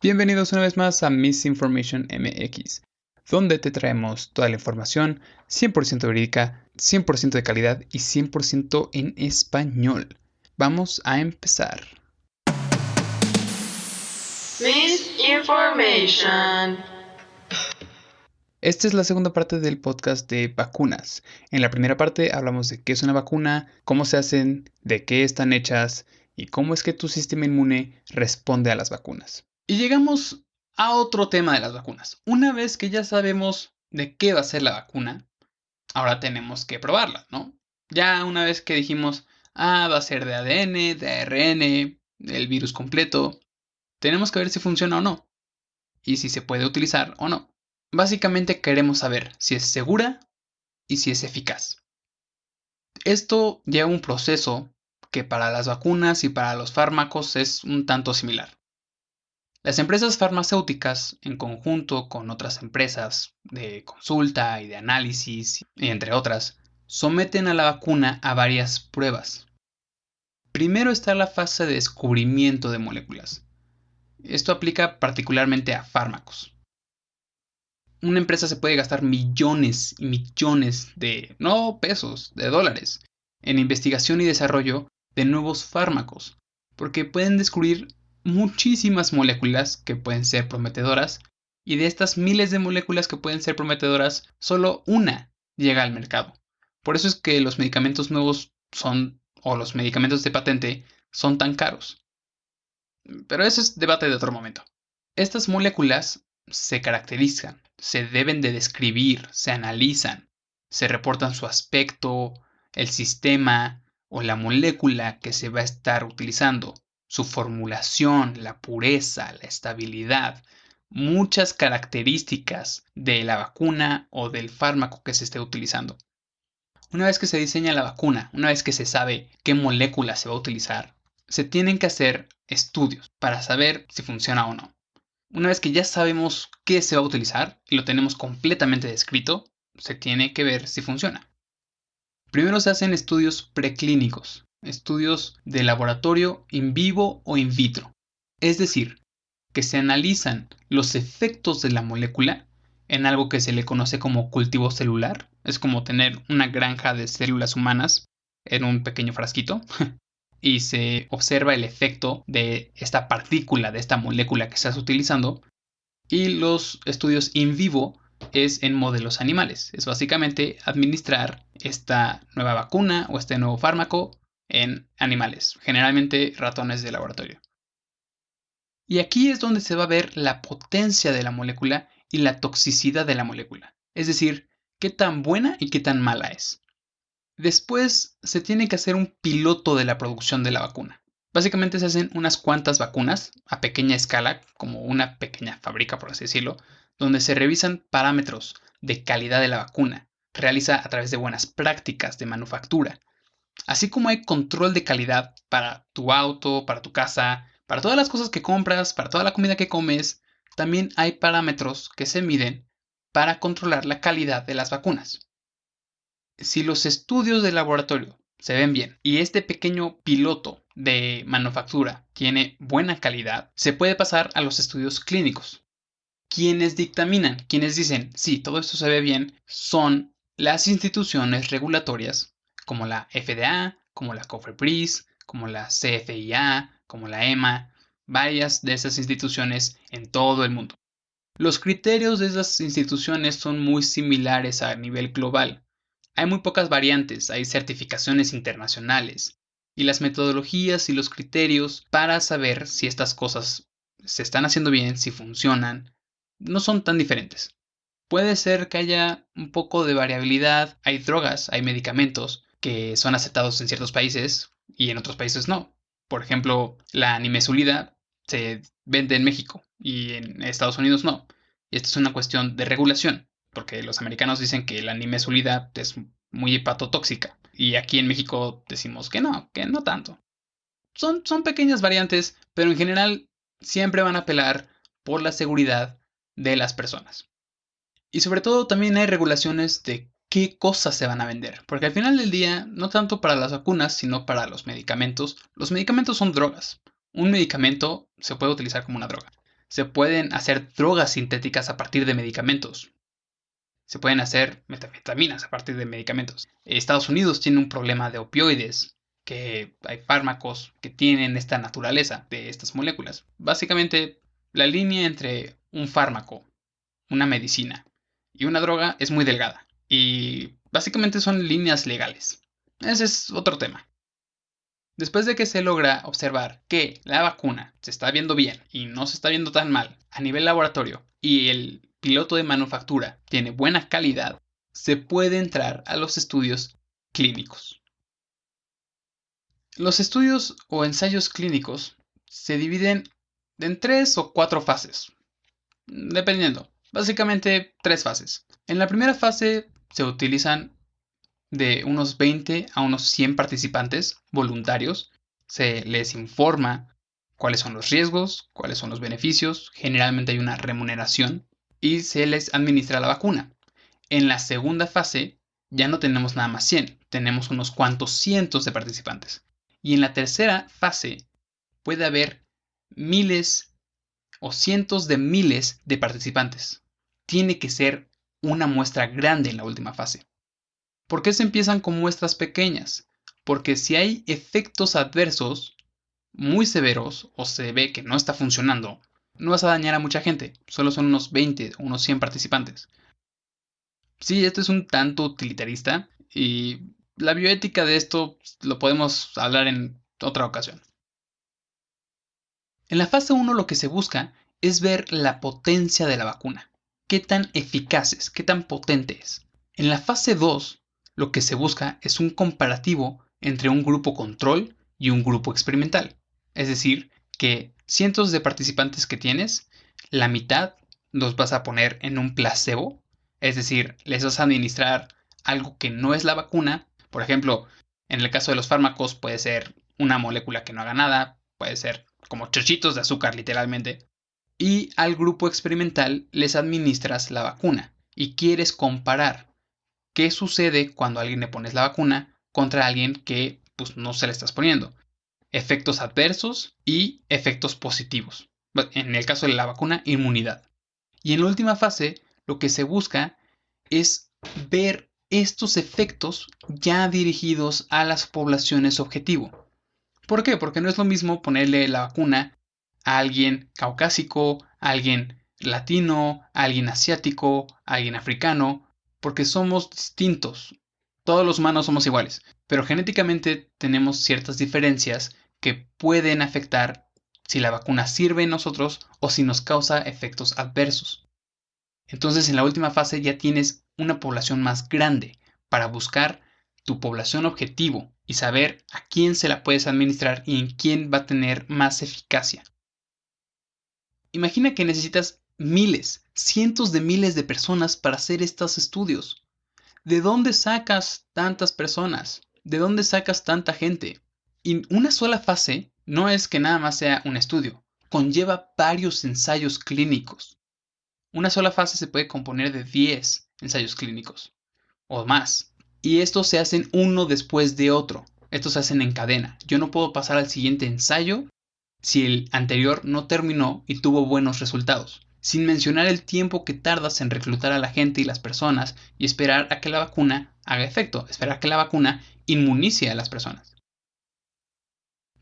Bienvenidos una vez más a Misinformation MX, donde te traemos toda la información 100% verídica, 100% de calidad y 100% en español. Vamos a empezar. Misinformation. Esta es la segunda parte del podcast de vacunas. En la primera parte hablamos de qué es una vacuna, cómo se hacen, de qué están hechas y cómo es que tu sistema inmune responde a las vacunas. Y llegamos a otro tema de las vacunas. Una vez que ya sabemos de qué va a ser la vacuna, ahora tenemos que probarla, ¿no? Ya una vez que dijimos, va a ser de ADN, de ARN, el virus completo, tenemos que ver si funciona o no y si se puede utilizar o no. Básicamente queremos saber si es segura y si es eficaz. Esto lleva un proceso que para las vacunas y para los fármacos es un tanto similar. Las empresas farmacéuticas, en conjunto con otras empresas de consulta y de análisis, y entre otras, someten a la vacuna a varias pruebas. Primero está la fase de descubrimiento de moléculas. Esto aplica particularmente a fármacos. Una empresa se puede gastar millones y millones no pesos, de dólares, en investigación y desarrollo de nuevos fármacos, porque pueden descubrir muchísimas moléculas que pueden ser prometedoras, y de estas miles de moléculas que pueden ser prometedoras, solo una llega al mercado. Por eso es que los medicamentos nuevos o los medicamentos de patente, son tan caros. Pero ese es debate de otro momento. Estas moléculas se caracterizan, se deben de describir, se analizan, se reportan su aspecto, el sistema o la molécula que se va a estar utilizando, su formulación, la pureza, la estabilidad, muchas características de la vacuna o del fármaco que se esté utilizando. Una vez que se diseña la vacuna, una vez que se sabe qué molécula se va a utilizar, se tienen que hacer estudios para saber si funciona o no. Una vez que ya sabemos qué se va a utilizar y lo tenemos completamente descrito, se tiene que ver si funciona. Primero se hacen estudios preclínicos, estudios de laboratorio in vivo o in vitro. Es decir, que se analizan los efectos de la molécula en algo que se le conoce como cultivo celular. Es como tener una granja de células humanas en un pequeño frasquito y se observa el efecto de esta partícula, de esta molécula que estás utilizando. Y los estudios in vivo es en modelos animales. Es básicamente administrar esta nueva vacuna o este nuevo fármaco en animales, generalmente ratones de laboratorio. Y aquí es donde se va a ver la potencia de la molécula y la toxicidad de la molécula. Es decir, qué tan buena y qué tan mala es. Después se tiene que hacer un piloto de la producción de la vacuna. Básicamente se hacen unas cuantas vacunas a pequeña escala, como una pequeña fábrica por así decirlo, donde se revisan parámetros de calidad de la vacuna, realiza a través de buenas prácticas de manufactura. Así como hay control de calidad para tu auto, para tu casa, para todas las cosas que compras, para toda la comida que comes, también hay parámetros que se miden para controlar la calidad de las vacunas. Si los estudios de laboratorio se ven bien y este pequeño piloto de manufactura tiene buena calidad, se puede pasar a los estudios clínicos. Quienes dictaminan, quienes dicen, sí, todo esto se ve bien, son las instituciones regulatorias como la FDA, como la COFEPRIS, como la CFIA, como la EMA, varias de esas instituciones en todo el mundo. Los criterios de esas instituciones son muy similares a nivel global. Hay muy pocas variantes, hay certificaciones internacionales, y las metodologías y los criterios para saber si estas cosas se están haciendo bien, si funcionan, no son tan diferentes. Puede ser que haya un poco de variabilidad, hay drogas, hay medicamentos que son aceptados en ciertos países y en otros países no. Por ejemplo, la nimesulida se vende en México y en Estados Unidos no. Y esto es una cuestión de regulación, porque los americanos dicen que la nimesulida es muy hepatotóxica y aquí en México decimos que no tanto. Son pequeñas variantes, pero en general siempre van a apelar por la seguridad de las personas. Y sobre todo también hay regulaciones de qué cosas se van a vender, porque al final del día, no tanto para las vacunas, sino para los medicamentos son drogas. Un medicamento se puede utilizar como una droga. Se pueden hacer drogas sintéticas a partir de medicamentos. Se pueden hacer metanfetaminas a partir de medicamentos. Estados Unidos tiene un problema de opioides, que hay fármacos que tienen esta naturaleza de estas moléculas. Básicamente, la línea entre un fármaco, una medicina y una droga es muy delgada. Y básicamente son líneas legales. Ese es otro tema. Después de que se logra observar que la vacuna se está viendo bien y no se está viendo tan mal a nivel laboratorio y el piloto de manufactura tiene buena calidad, se puede entrar a los estudios clínicos. Los estudios o ensayos clínicos se dividen en 3 o 4 fases, dependiendo. Básicamente 3 fases. En la primera fase se utilizan de unos 20 a unos 100 participantes voluntarios. Se les informa cuáles son los riesgos, cuáles son los beneficios. Generalmente hay una remuneración y se les administra la vacuna. En la segunda fase ya no tenemos nada más 100, tenemos unos cuantos cientos de participantes. Y en la tercera fase puede haber miles o cientos de miles de participantes. Tiene que ser una muestra grande en la última fase. ¿Por qué se empiezan con muestras pequeñas? Porque si hay efectos adversos muy severos o se ve que no está funcionando, no vas a dañar a mucha gente, solo son unos 20 o unos 100 participantes. Sí, esto es un tanto utilitarista y la bioética de esto lo podemos hablar en otra ocasión. En la fase 1 lo que se busca es ver la potencia de la vacuna. ¿Qué tan eficaz es? ¿Qué tan potente es? En la fase 2 lo que se busca es un comparativo entre un grupo control y un grupo experimental. Es decir, que cientos de participantes que tienes, la mitad los vas a poner en un placebo. Es decir, les vas a administrar algo que no es la vacuna. Por ejemplo, en el caso de los fármacos puede ser una molécula que no haga nada, puede ser como chochitos de azúcar literalmente. Y al grupo experimental les administras la vacuna y quieres comparar qué sucede cuando a alguien le pones la vacuna contra alguien que pues, no se le estás poniendo. Efectos adversos y efectos positivos. En el caso de la vacuna, inmunidad. Y en la última fase, lo que se busca es ver estos efectos ya dirigidos a las poblaciones objetivo. ¿Por qué? Porque no es lo mismo ponerle la vacuna a alguien caucásico, a alguien latino, a alguien asiático, a alguien africano, porque somos distintos. Todos los humanos somos iguales, pero genéticamente tenemos ciertas diferencias que pueden afectar si la vacuna sirve en nosotros o si nos causa efectos adversos. Entonces en la última fase ya tienes una población más grande para buscar tu población objetivo y saber a quién se la puedes administrar y en quién va a tener más eficacia. Imagina que necesitas miles, cientos de miles de personas para hacer estos estudios. ¿De dónde sacas tantas personas? ¿De dónde sacas tanta gente? Y una sola fase no es que nada más sea un estudio, conlleva varios ensayos clínicos. Una sola fase se puede componer de 10 ensayos clínicos o más. Y estos se hacen uno después de otro. Estos se hacen en cadena. Yo no puedo pasar al siguiente ensayo si el anterior no terminó y tuvo buenos resultados. Sin mencionar el tiempo que tardas en reclutar a la gente y las personas y esperar a que la vacuna haga efecto, esperar a que la vacuna inmunice a las personas.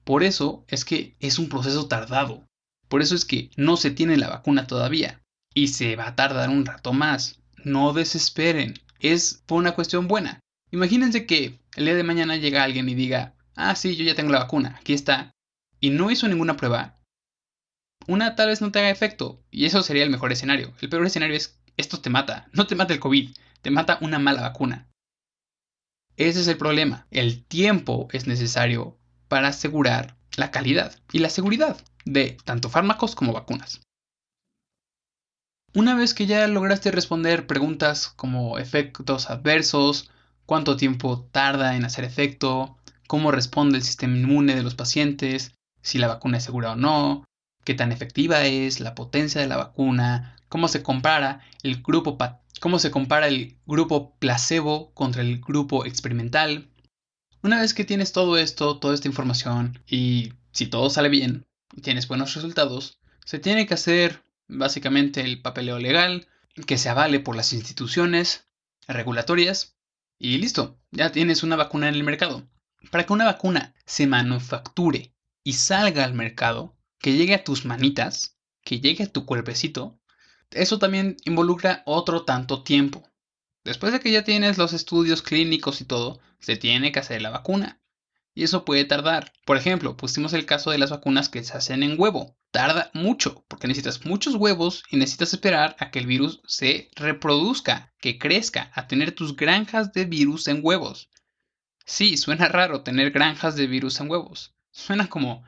Por eso es que es un proceso tardado. Por eso es que no se tiene la vacuna todavía. Y se va a tardar un rato más. No desesperen. Es por una cuestión buena. Imagínense que el día de mañana llega alguien y diga, ah, sí, yo ya tengo la vacuna, aquí está. Y no hizo ninguna prueba. Una tal vez no te haga efecto. Y eso sería el mejor escenario. El peor escenario es, esto te mata. No te mata el COVID, te mata una mala vacuna. Ese es el problema. El tiempo es necesario para asegurar la calidad y la seguridad de tanto fármacos como vacunas. Una vez que ya lograste responder preguntas como efectos adversos, cuánto tiempo tarda en hacer efecto, cómo responde el sistema inmune de los pacientes, si la vacuna es segura o no, qué tan efectiva es, la potencia de la vacuna, cómo se compara el grupo placebo contra el grupo experimental. Una vez que tienes todo esto, toda esta información y si todo sale bien y tienes buenos resultados, Se tiene que hacer básicamente el papeleo legal, que se avale por las instituciones regulatorias y listo, ya tienes una vacuna en el mercado. Para que una vacuna se manufacture y salga al mercado, que llegue a tus manitas, que llegue a tu cuerpecito, eso también involucra otro tanto tiempo. Después de que ya tienes los estudios clínicos y todo, se tiene que hacer la vacuna. Y eso puede tardar. Por ejemplo, pusimos el caso de las vacunas que se hacen en huevo. Tarda mucho, porque necesitas muchos huevos y necesitas esperar a que el virus se reproduzca, que crezca, a tener tus granjas de virus en huevos. Sí, suena raro tener granjas de virus en huevos. Suena como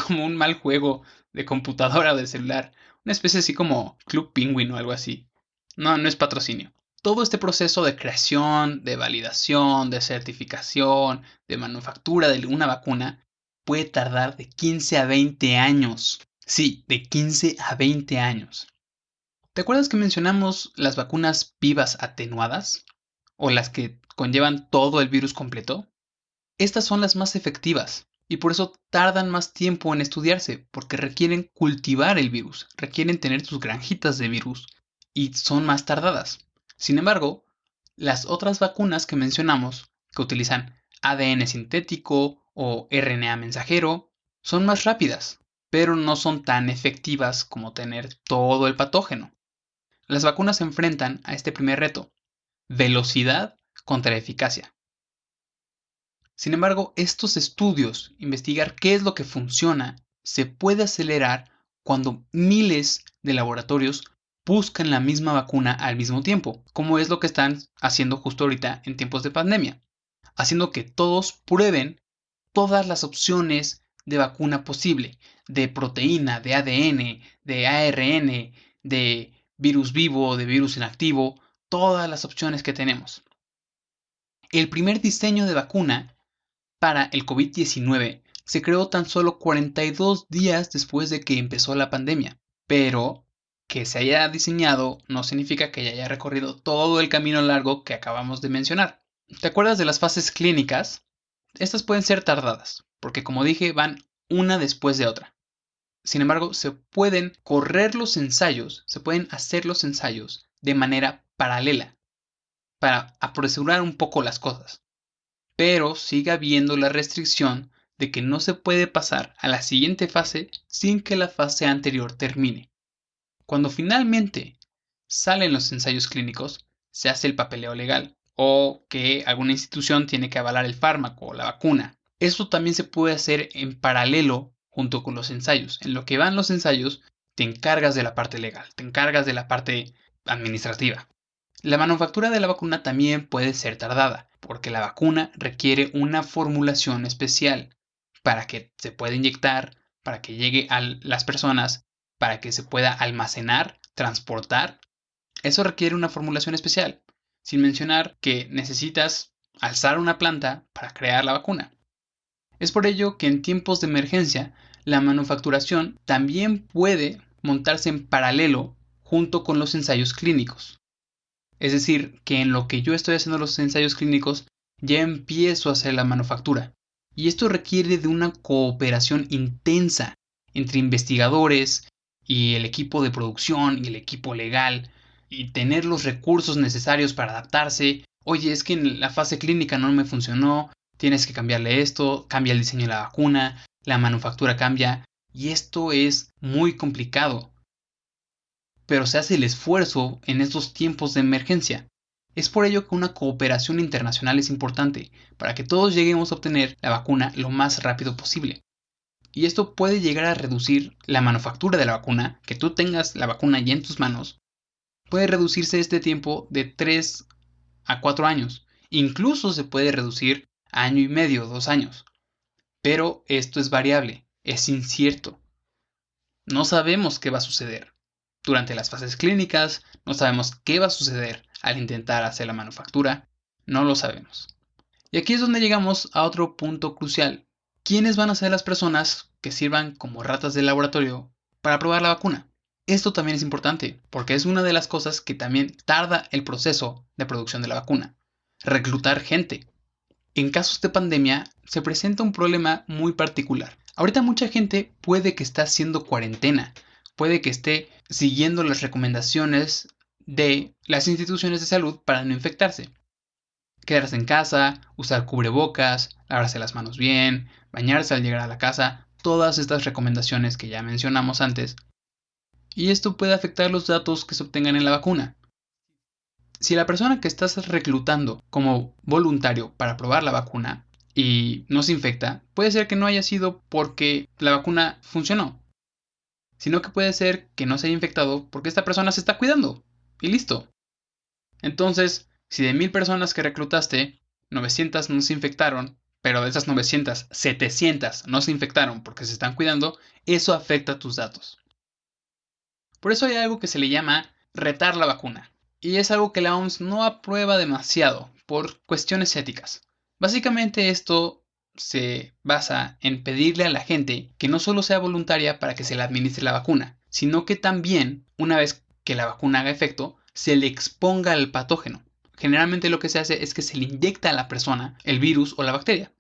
un mal juego de computadora o de celular. Una especie así como Club Penguin o algo así. No, no es patrocinio. Todo este proceso de creación, de validación, de certificación, de manufactura de una vacuna puede tardar de 15 a 20 años. Sí, de 15 a 20 años. ¿Te acuerdas que mencionamos las vacunas vivas atenuadas? ¿O las que conllevan todo el virus completo? Estas son las más efectivas y por eso tardan más tiempo en estudiarse, porque requieren cultivar el virus, requieren tener sus granjitas de virus y son más tardadas. Sin embargo, las otras vacunas que mencionamos, que utilizan ADN sintético o RNA mensajero, son más rápidas, pero no son tan efectivas como tener todo el patógeno. Las vacunas se enfrentan a este primer reto: velocidad contra eficacia. Sin embargo, estos estudios, investigar qué es lo que funciona, se puede acelerar cuando miles de laboratorios buscan la misma vacuna al mismo tiempo, como es lo que están haciendo justo ahorita en tiempos de pandemia, haciendo que todos prueben todas las opciones de vacuna posible, de proteína, de ADN, de ARN, de virus vivo, de virus inactivo, todas las opciones que tenemos. El primer diseño de vacuna para el COVID-19 se creó tan solo 42 días después de que empezó la pandemia, pero que se haya diseñado no significa que ya haya recorrido todo el camino largo que acabamos de mencionar. ¿Te acuerdas de las fases clínicas? Estas pueden ser tardadas, porque como dije, van una después de otra. Sin embargo, se pueden correr los ensayos, se pueden hacer los ensayos de manera paralela para apresurar un poco las cosas, pero sigue habiendo la restricción de que no se puede pasar a la siguiente fase sin que la fase anterior termine. Cuando finalmente salen los ensayos clínicos, se hace el papeleo legal o que alguna institución tiene que avalar el fármaco o la vacuna. Esto también se puede hacer en paralelo junto con los ensayos. En lo que van los ensayos, te encargas de la parte legal, te encargas de la parte administrativa. La manufactura de la vacuna también puede ser tardada, porque la vacuna requiere una formulación especial para que se pueda inyectar, para que llegue a las personas, para que se pueda almacenar, transportar. Eso requiere una formulación especial, sin mencionar que necesitas alzar una planta para crear la vacuna. Es por ello que en tiempos de emergencia, la manufacturación también puede montarse en paralelo junto con los ensayos clínicos. Es decir, que en lo que yo estoy haciendo los ensayos clínicos, ya empiezo a hacer la manufactura. Y esto requiere de una cooperación intensa entre investigadores y el equipo de producción y el equipo legal, y tener los recursos necesarios para adaptarse. Oye, es que en la fase clínica no me funcionó, tienes que cambiarle esto, cambia el diseño de la vacuna, la manufactura cambia, y esto es muy complicado, pero se hace el esfuerzo en estos tiempos de emergencia. Es por ello que una cooperación internacional es importante, para que todos lleguemos a obtener la vacuna lo más rápido posible. Y esto puede llegar a reducir la manufactura de la vacuna, que tú tengas la vacuna ya en tus manos, puede reducirse este tiempo de 3 a 4 años. Incluso se puede reducir a año y medio, 2 años. Pero esto es variable, es incierto. No sabemos qué va a suceder durante las fases clínicas, no sabemos qué va a suceder al intentar hacer la manufactura, no lo sabemos. Y aquí es donde llegamos a otro punto crucial. ¿Quiénes van a ser las personas que sirvan como ratas de laboratorio para probar la vacuna? Esto también es importante, porque es una de las cosas que también tarda el proceso de producción de la vacuna. Reclutar gente. En casos de pandemia se presenta un problema muy particular. Ahorita mucha gente puede que está haciendo cuarentena, puede que esté siguiendo las recomendaciones de las instituciones de salud para no infectarse. Quedarse en casa, usar cubrebocas, lavarse las manos bien, bañarse al llegar a la casa, todas estas recomendaciones que ya mencionamos antes. Y esto puede afectar los datos que se obtengan en la vacuna. Si la persona que estás reclutando como voluntario para probar la vacuna y no se infecta, puede ser que no haya sido porque la vacuna funcionó, sino que puede ser que no se haya infectado porque esta persona se está cuidando. Y listo. Entonces, si de 1000 personas que reclutaste, 900 no se infectaron, pero de esas 900, 700 no se infectaron porque se están cuidando, eso afecta tus datos. Por eso hay algo que se le llama retar la vacuna. Y es algo que la OMS no aprueba demasiado por cuestiones éticas. Básicamente esto se basa en pedirle a la gente que no solo sea voluntaria para que se le administre la vacuna, sino que también, una vez que la vacuna haga efecto, se le exponga al patógeno. Generalmente lo que se hace es que se le inyecta a la persona el virus o la bacteria.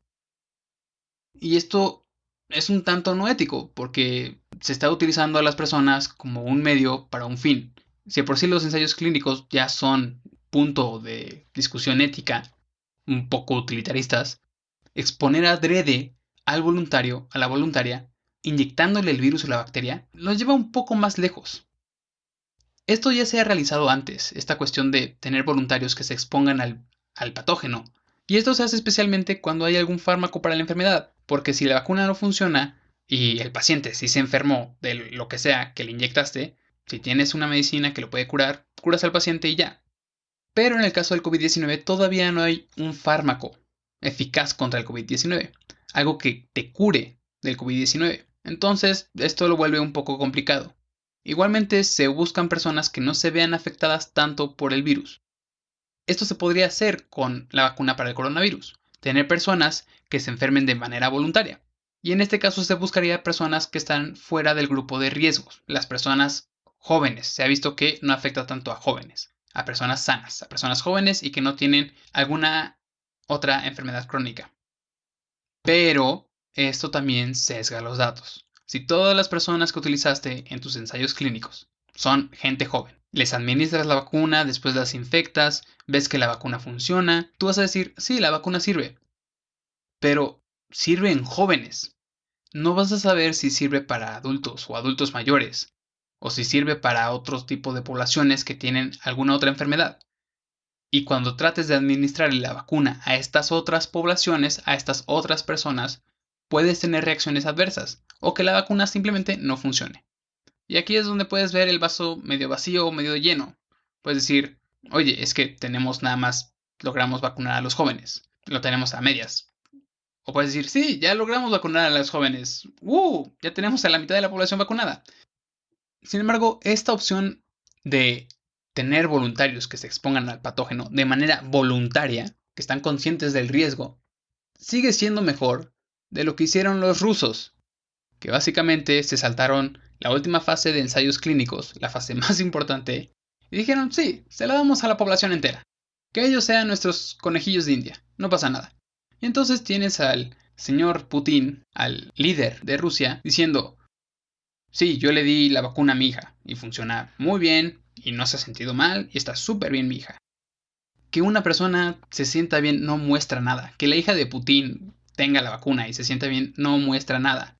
Y esto es un tanto no ético, porque se está utilizando a las personas como un medio para un fin. Si de por sí los ensayos clínicos ya son punto de discusión ética, un poco utilitaristas, exponer adrede al voluntario, a la voluntaria, inyectándole el virus o la bacteria, los lleva un poco más lejos. Esto ya se ha realizado antes, esta cuestión de tener voluntarios que se expongan al patógeno. Y esto se hace especialmente cuando hay algún fármaco para la enfermedad, porque si la vacuna no funciona y el paciente sí se enfermó de lo que sea que le inyectaste, si tienes una medicina que lo puede curar, curas al paciente y ya. Pero en el caso del COVID-19 todavía no hay un fármaco eficaz contra el COVID-19, algo que te cure del COVID-19. Entonces, esto lo vuelve un poco complicado. Igualmente, se buscan personas que no se vean afectadas tanto por el virus. Esto se podría hacer con la vacuna para el coronavirus, tener personas que se enfermen de manera voluntaria. Y en este caso se buscaría personas que están fuera del grupo de riesgos, las personas jóvenes. Se ha visto que no afecta tanto a jóvenes, a personas sanas, a personas jóvenes y que no tienen alguna otra enfermedad crónica. Pero esto también sesga los datos. Si todas las personas que utilizaste en tus ensayos clínicos son gente joven, les administras la vacuna, después las infectas, ves que la vacuna funciona, tú vas a decir, sí, la vacuna sirve, pero sirve en jóvenes. No vas a saber si sirve para adultos o adultos mayores, o si sirve para otro tipo de poblaciones que tienen alguna otra enfermedad. Y cuando trates de administrar la vacuna a estas otras poblaciones, a estas otras personas, puedes tener reacciones adversas o que la vacuna simplemente no funcione. Y aquí es donde puedes ver el vaso medio vacío o medio lleno. Puedes decir, oye, es que tenemos nada más, logramos vacunar a los jóvenes, lo tenemos a medias. O puedes decir, sí, ya logramos vacunar a los jóvenes, ya tenemos a la mitad de la población vacunada. Sin embargo, esta opción de tener voluntarios que se expongan al patógeno de manera voluntaria, que están conscientes del riesgo, sigue siendo mejor de lo que hicieron los rusos, que básicamente se saltaron la última fase de ensayos clínicos, la fase más importante, y dijeron, sí, se la damos a la población entera, que ellos sean nuestros conejillos de India, no pasa nada. Y entonces tienes al señor Putin, al líder de Rusia, diciendo, sí, yo le di la vacuna a mi hija y funciona muy bien y no se ha sentido mal y está súper bien mi hija. Que una persona se sienta bien no muestra nada. Que la hija de Putin tenga la vacuna y se sienta bien no muestra nada.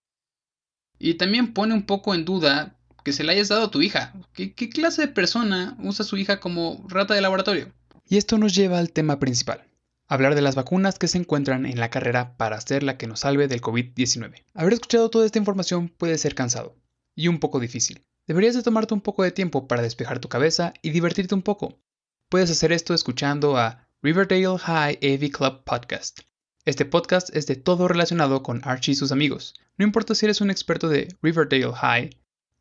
Y también pone un poco en duda que se la hayas dado a tu hija. ¿Qué clase de persona usa a su hija como rata de laboratorio? Y esto nos lleva al tema principal. Hablar de las vacunas que se encuentran en la carrera para hacer la que nos salve del COVID-19. Haber escuchado toda esta información puede ser cansado y un poco difícil. Deberías de tomarte un poco de tiempo para despejar tu cabeza y divertirte un poco. Puedes hacer esto escuchando a Riverdale High AV Club Podcast. Este podcast es de todo relacionado con Archie y sus amigos. No importa si eres un experto de Riverdale High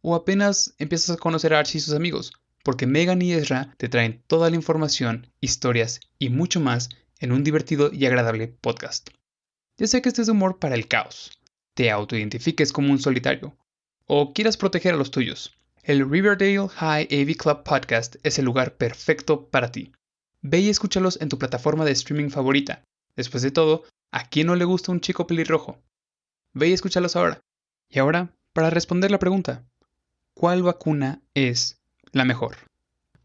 o apenas empiezas a conocer a Archie y sus amigos, porque Megan y Ezra te traen toda la información, historias y mucho más en un divertido y agradable podcast. Ya sea que estés de humor para el caos, te autoidentifiques como un solitario, o quieras proteger a los tuyos, el Riverdale High AV Club Podcast es el lugar perfecto para ti. Ve y escúchalos en tu plataforma de streaming favorita. Después de todo, ¿a quién no le gusta un chico pelirrojo? Ve y escúchalos ahora. Y ahora, para responder la pregunta, cuál vacuna es la mejor.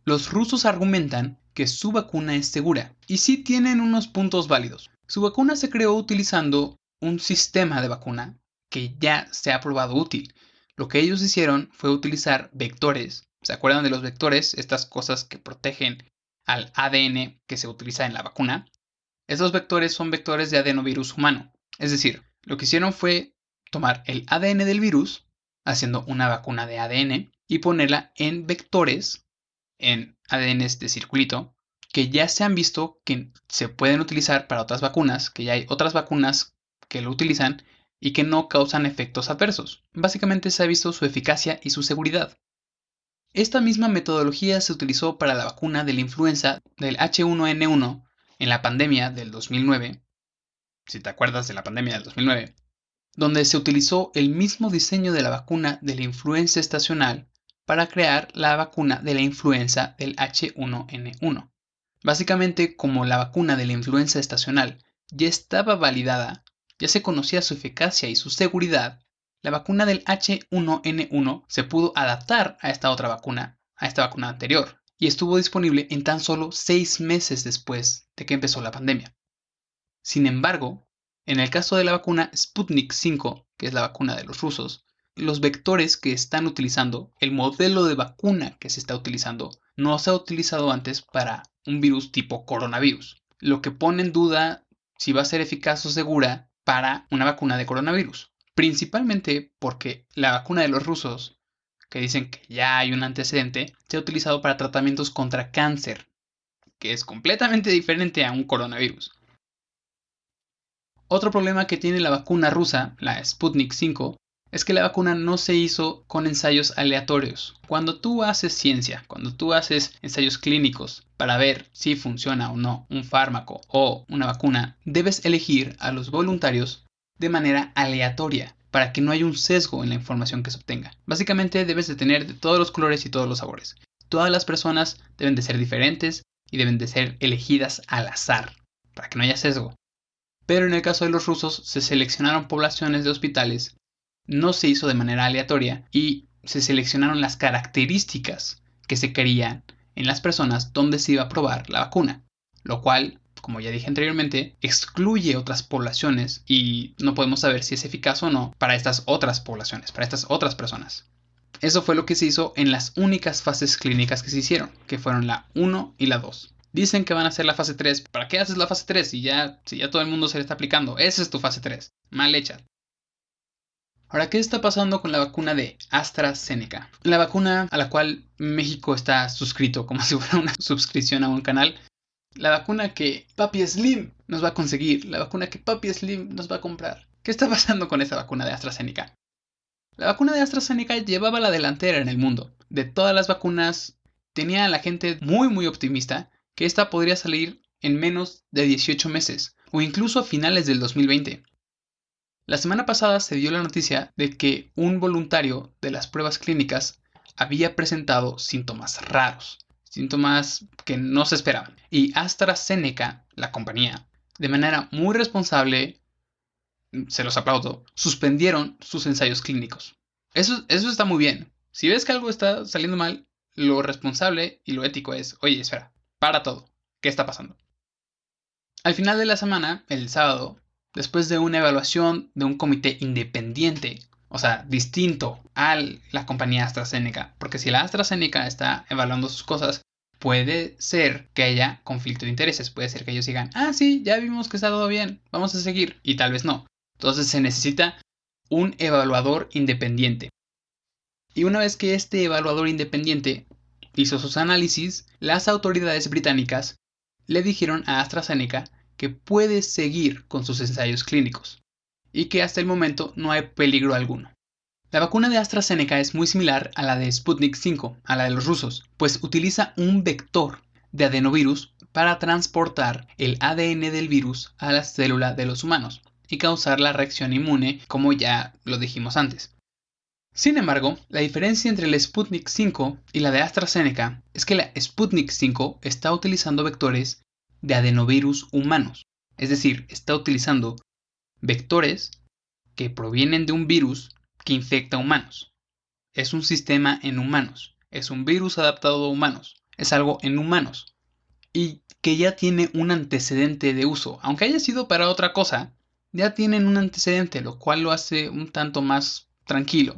Los rusos argumentan que su vacuna es segura y sí tienen unos puntos válidos. Su vacuna se creó utilizando un sistema de vacuna que ya se ha probado útil. Lo que ellos hicieron fue utilizar vectores. ¿Se acuerdan de los vectores? Estas cosas que protegen al ADN que se utiliza en la vacuna. Estos vectores son vectores de adenovirus humano. Es decir, lo que hicieron fue tomar el ADN del virus, haciendo una vacuna de ADN, y ponerla en vectores, en ADNs de circulito, que ya se han visto que se pueden utilizar para otras vacunas, que ya hay otras vacunas que lo utilizan y que no causan efectos adversos. Básicamente se ha visto su eficacia y su seguridad. Esta misma metodología se utilizó para la vacuna de la influenza del H1N1 en la pandemia del 2009, si te acuerdas de la pandemia del 2009, donde se utilizó el mismo diseño de la vacuna de la influenza estacional para crear la vacuna de la influenza del H1N1. Básicamente, como la vacuna de la influenza estacional ya estaba validada, ya se conocía su eficacia y su seguridad, la vacuna del H1N1 se pudo adaptar a esta otra vacuna, a esta vacuna anterior, y estuvo disponible en tan solo 6 meses después de que empezó la pandemia. Sin embargo, en el caso de la vacuna Sputnik V, que es la vacuna de los rusos, los vectores que están utilizando, el modelo de vacuna que se está utilizando, no se ha utilizado antes para un virus tipo coronavirus, lo que pone en duda si va a ser eficaz o segura para una vacuna de coronavirus. Principalmente porque la vacuna de los rusos, que dicen que ya hay un antecedente, se ha utilizado para tratamientos contra cáncer, que es completamente diferente a un coronavirus. Otro problema que tiene la vacuna rusa, la Sputnik V, es que la vacuna no se hizo con ensayos aleatorios. Cuando tú haces ciencia, cuando tú haces ensayos clínicos para ver si funciona o no un fármaco o una vacuna, debes elegir a los voluntarios de manera aleatoria para que no haya un sesgo en la información que se obtenga. Básicamente debes de tener de todos los colores y todos los sabores. Todas las personas deben de ser diferentes y deben de ser elegidas al azar para que no haya sesgo. Pero en el caso de los rusos se seleccionaron poblaciones de hospitales, no se hizo de manera aleatoria y se seleccionaron las características que se querían en las personas donde se iba a probar la vacuna, lo cual, como ya dije anteriormente, excluye otras poblaciones y no podemos saber si es eficaz o no para estas otras poblaciones, para estas otras personas. Eso fue lo que se hizo en las únicas fases clínicas que se hicieron, que fueron la 1 y la 2. Dicen que van a hacer la fase 3. ¿Para qué haces la fase 3 si ya todo el mundo se le está aplicando? Esa es tu fase 3. Mal hecha. Ahora, ¿qué está pasando con la vacuna de AstraZeneca? La vacuna a la cual México está suscrito como si fuera una suscripción a un canal. La vacuna que Papi Slim nos va a conseguir. La vacuna que Papi Slim nos va a comprar. ¿Qué está pasando con esa vacuna de AstraZeneca? La vacuna de AstraZeneca llevaba la delantera en el mundo. De todas las vacunas, tenía a la gente muy optimista que esta podría salir en menos de 18 meses o incluso a finales del 2020. La semana pasada se dio la noticia de que un voluntario de las pruebas clínicas había presentado síntomas raros, síntomas que no se esperaban. Y AstraZeneca, la compañía, de manera muy responsable, se los aplaudo, suspendieron sus ensayos clínicos. Eso está muy bien. Si ves que algo está saliendo mal, lo responsable y lo ético es, oye, espera, para todo. ¿Qué está pasando? Al final de la semana, el sábado, después de una evaluación de un comité independiente, o sea, distinto a la compañía AstraZeneca, porque si la AstraZeneca está evaluando sus cosas, puede ser que haya conflicto de intereses, puede ser que ellos digan, ah, sí, ya vimos que está todo bien, vamos a seguir, y tal vez no. Entonces se necesita un evaluador independiente. Y una vez que este evaluador independiente hizo sus análisis, las autoridades británicas le dijeron a AstraZeneca que puede seguir con sus ensayos clínicos y que hasta el momento no hay peligro alguno. La vacuna de AstraZeneca es muy similar a la de Sputnik V, a la de los rusos, pues utiliza un vector de adenovirus para transportar el ADN del virus a la célula de los humanos y causar la reacción inmune, como ya lo dijimos antes. Sin embargo, la diferencia entre el Sputnik V y la de AstraZeneca es que la Sputnik V está utilizando vectores de adenovirus humanos, es decir, está utilizando vectores que provienen de un virus que infecta humanos. es un sistema en humanos, es un virus adaptado a humanos, es algo en humanos y que ya tiene un antecedente de uso. Aunque haya sido para otra cosa, ya tienen un antecedente, lo cual lo hace un tanto más tranquilo.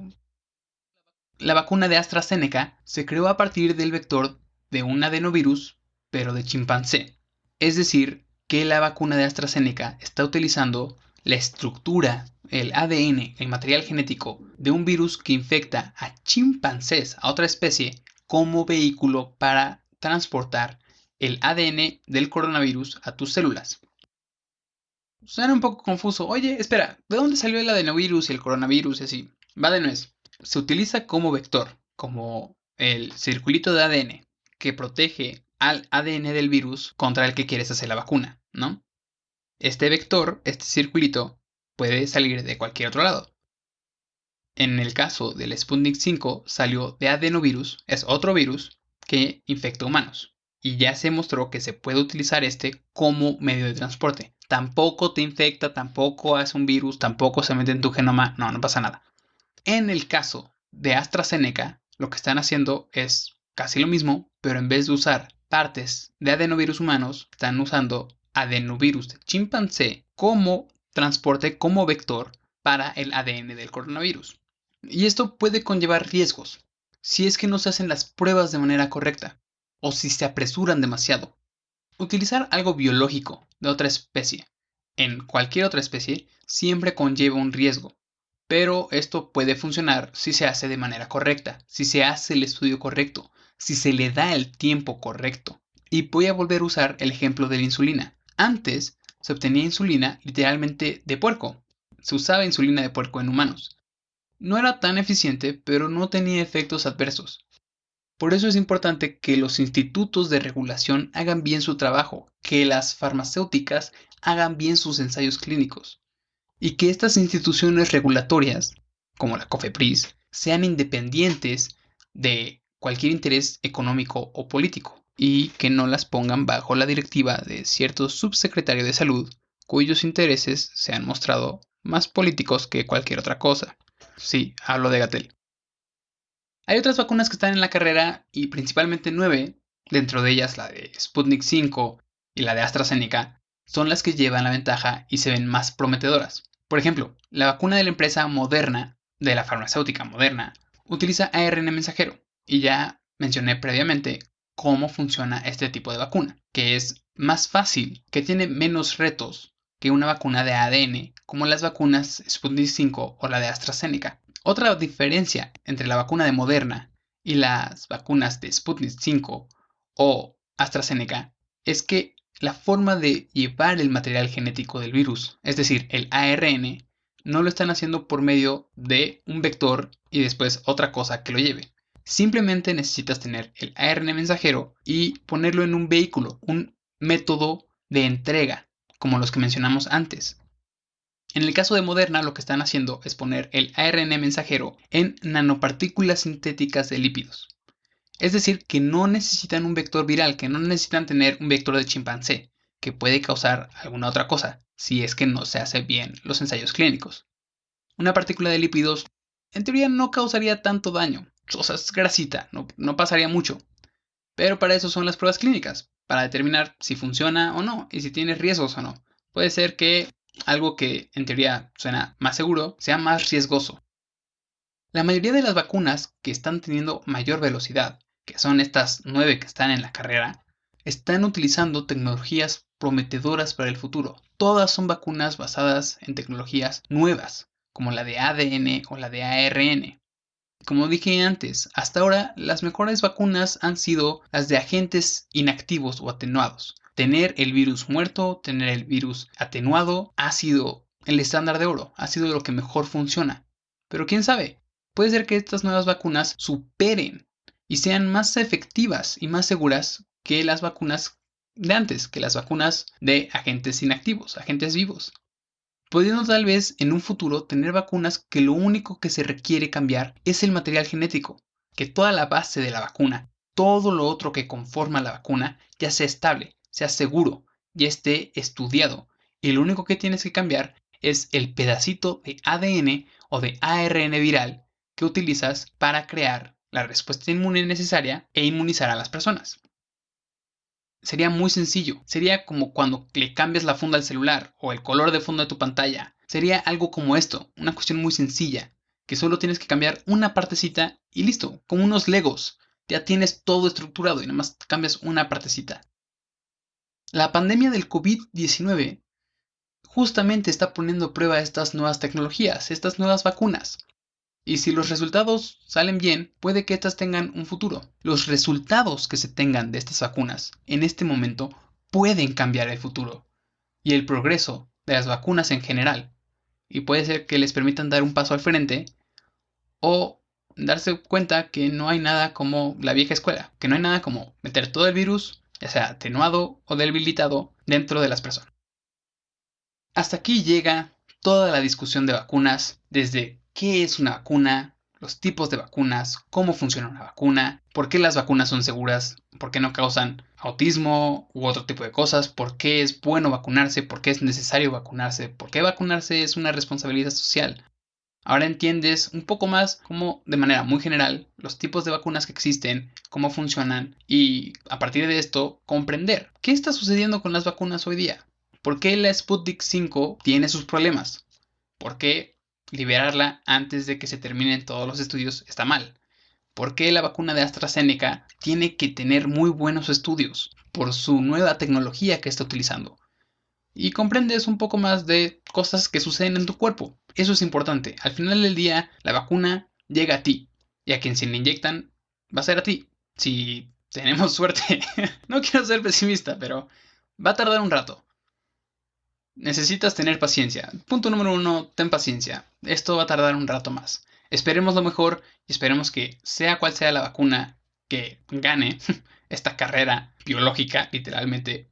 La vacuna de AstraZeneca se creó a partir del vector de un adenovirus, pero de chimpancé. Es decir, que la vacuna de AstraZeneca está utilizando la estructura, el ADN, el material genético de un virus que infecta a chimpancés, a otra especie, como vehículo para transportar el ADN del coronavirus a tus células. Suena un poco confuso. Oye, espera, ¿de dónde salió el adenovirus y el coronavirus y así? Va de nuez. Se utiliza como vector, como el circulito de ADN que protege al ADN del virus contra el que quieres hacer la vacuna, ¿no? Este vector, este circulito, puede salir de cualquier otro lado. En el caso del Sputnik 5 salió de adenovirus, es otro virus que infecta humanos. Y ya se mostró que se puede utilizar este como medio de transporte. Tampoco te infecta, tampoco hace un virus, tampoco se mete en tu genoma, no pasa nada. En el caso de AstraZeneca, lo que están haciendo es casi lo mismo, pero en vez de usar partes de adenovirus humanos, están usando adenovirus de chimpancé como transporte, como vector para el ADN del coronavirus. Y esto puede conllevar riesgos si es que no se hacen las pruebas de manera correcta o si se apresuran demasiado. Utilizar algo biológico de otra especie en cualquier otra especie siempre conlleva un riesgo, pero esto puede funcionar si se hace de manera correcta, si se hace el estudio correcto, si se le da el tiempo correcto. Y voy a volver a usar el ejemplo de la insulina. Antes se obtenía insulina literalmente de puerco. Se usaba insulina de puerco en humanos. No era tan eficiente, pero no tenía efectos adversos. Por eso es importante que los institutos de regulación hagan bien su trabajo, que las farmacéuticas hagan bien sus ensayos clínicos y que estas instituciones regulatorias, como la COFEPRIS, sean independientes de cualquier interés económico o político y que no las pongan bajo la directiva de cierto subsecretario de salud cuyos intereses se han mostrado más políticos que cualquier otra cosa. Sí, hablo de Gatell. Hay otras vacunas que están en la carrera y principalmente 9, dentro de ellas la de Sputnik 5 y la de AstraZeneca, son las que llevan la ventaja y se ven más prometedoras. Por ejemplo, la vacuna de la empresa Moderna, de la farmacéutica Moderna, utiliza ARN mensajero y ya mencioné previamente cómo funciona este tipo de vacuna, que es más fácil, que tiene menos retos que una vacuna de ADN como las vacunas Sputnik 5 o la de AstraZeneca. Otra diferencia entre la vacuna de Moderna y las vacunas de Sputnik 5 o AstraZeneca es que la forma de llevar el material genético del virus, es decir, el ARN, no lo están haciendo por medio de un vector y después otra cosa que lo lleve. Simplemente necesitas tener el ARN mensajero y ponerlo en un vehículo, un método de entrega, como los que mencionamos antes. En el caso de Moderna, lo que están haciendo es poner el ARN mensajero en nanopartículas sintéticas de lípidos. Es decir, que no necesitan un vector viral, que no necesitan tener un vector de chimpancé, que puede causar alguna otra cosa, si es que no se hace bien los ensayos clínicos. Una partícula de lípidos, en teoría, no causaría tanto daño. O sea, es grasita, no pasaría mucho. Pero para eso son las pruebas clínicas, para determinar si funciona o no y si tiene riesgos o no. Puede ser que algo que en teoría suena más seguro sea más riesgoso. La mayoría de las vacunas que están teniendo mayor velocidad, que son estas 9 que están en la carrera, están utilizando tecnologías prometedoras para el futuro. Todas son vacunas basadas en tecnologías nuevas, como la de ADN o la de ARN. Como dije antes, hasta ahora las mejores vacunas han sido las de agentes inactivos o atenuados. Tener el virus muerto, tener el virus atenuado, ha sido el estándar de oro, ha sido lo que mejor funciona. Pero quién sabe, puede ser que estas nuevas vacunas superen y sean más efectivas y más seguras que las vacunas de antes, que las vacunas de agentes inactivos, agentes vivos. Pudiendo tal vez en un futuro tener vacunas que lo único que se requiere cambiar es el material genético, que toda la base de la vacuna, todo lo otro que conforma la vacuna, ya sea estable, sea seguro, ya esté estudiado, y lo único que tienes que cambiar es el pedacito de ADN o de ARN viral que utilizas para crear la respuesta inmune necesaria e inmunizar a las personas. Sería muy sencillo. Sería como cuando le cambias la funda al celular o el color de fondo de tu pantalla. Sería algo como esto, una cuestión muy sencilla, que solo tienes que cambiar una partecita y listo, como unos Legos. Ya tienes todo estructurado y nada más cambias una partecita. La pandemia del COVID-19 justamente está poniendo a prueba estas nuevas tecnologías, estas nuevas vacunas. Y si los resultados salen bien, puede que estas tengan un futuro. Los resultados que se tengan de estas vacunas en este momento pueden cambiar el futuro y el progreso de las vacunas en general. Y puede ser que les permitan dar un paso al frente o darse cuenta que no hay nada como la vieja escuela, que no hay nada como meter todo el virus, ya sea atenuado o debilitado, dentro de las personas. Hasta aquí llega toda la discusión de vacunas, desde qué es una vacuna, los tipos de vacunas, cómo funciona una vacuna, por qué las vacunas son seguras, por qué no causan autismo u otro tipo de cosas, por qué es bueno vacunarse, por qué es necesario vacunarse, por qué vacunarse es una responsabilidad social. Ahora entiendes un poco más cómo, de manera muy general, los tipos de vacunas que existen, cómo funcionan y, a partir de esto, comprender qué está sucediendo con las vacunas hoy día. ¿Por qué la Sputnik 5 tiene sus problemas? ¿Por qué liberarla antes de que se terminen todos los estudios está mal? ¿Por qué la vacuna de AstraZeneca tiene que tener muy buenos estudios por su nueva tecnología que está utilizando? Y comprendes un poco más de cosas que suceden en tu cuerpo. Eso es importante. Al final del día, la vacuna llega a ti. Y a quien se le inyectan va a ser a ti. Si tenemos suerte. No quiero ser pesimista, pero va a tardar un rato. Necesitas tener paciencia. Punto número 1, ten paciencia. Esto va a tardar un rato más. Esperemos lo mejor y esperemos que sea cual sea la vacuna que gane esta carrera biológica, literalmente,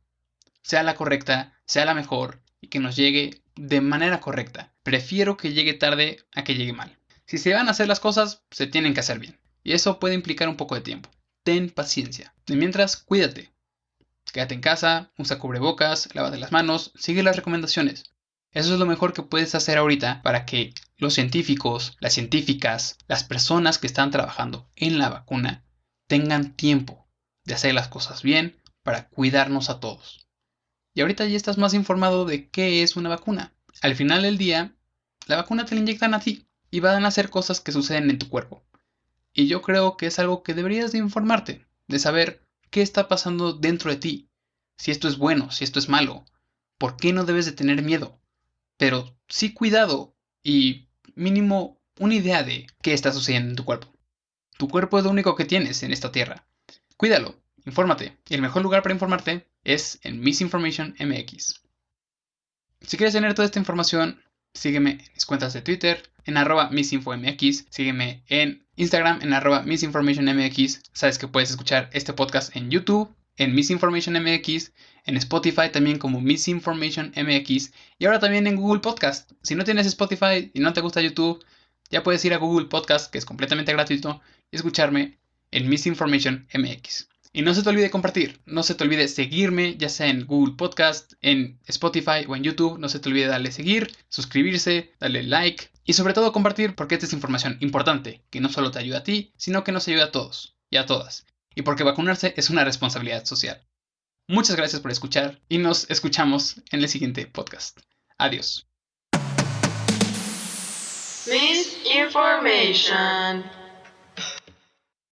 sea la correcta, sea la mejor y que nos llegue de manera correcta. Prefiero que llegue tarde a que llegue mal. Si se van a hacer las cosas, se tienen que hacer bien. Y eso puede implicar un poco de tiempo. Ten paciencia. De mientras, cuídate. Quédate en casa, usa cubrebocas, lávate las manos, sigue las recomendaciones. Eso es lo mejor que puedes hacer ahorita para que los científicos, las científicas, las personas que están trabajando en la vacuna tengan tiempo de hacer las cosas bien para cuidarnos a todos. Y ahorita ya estás más informado de qué es una vacuna. Al final del día, la vacuna te la inyectan a ti y van a hacer cosas que suceden en tu cuerpo. Y yo creo que es algo que deberías de informarte, de saber qué está pasando dentro de ti, si esto es bueno, si esto es malo, por qué no debes de tener miedo, pero sí cuidado y mínimo una idea de qué está sucediendo en tu cuerpo. Tu cuerpo es lo único que tienes en esta tierra. Cuídalo, infórmate, y el mejor lugar para informarte es en Misinformation MX. Si quieres tener toda esta información, sígueme en mis cuentas de Twitter, en @misinfomx, sígueme en Instagram, en @misinformationmx. Sabes que puedes escuchar este podcast en YouTube, en Misinformation MX, en Spotify también como Misinformation MX y ahora también en Google Podcast. Si no tienes Spotify y no te gusta YouTube, ya puedes ir a Google Podcast, que es completamente gratuito, y escucharme en Misinformation MX. Y no se te olvide compartir, no se te olvide seguirme, ya sea en Google Podcast, en Spotify o en YouTube. No se te olvide darle seguir, suscribirse, darle like y sobre todo compartir, porque esta es información importante que no solo te ayuda a ti, sino que nos ayuda a todos y a todas. Y porque vacunarse es una responsabilidad social. Muchas gracias por escuchar y nos escuchamos en el siguiente podcast. Adiós. Misinformation.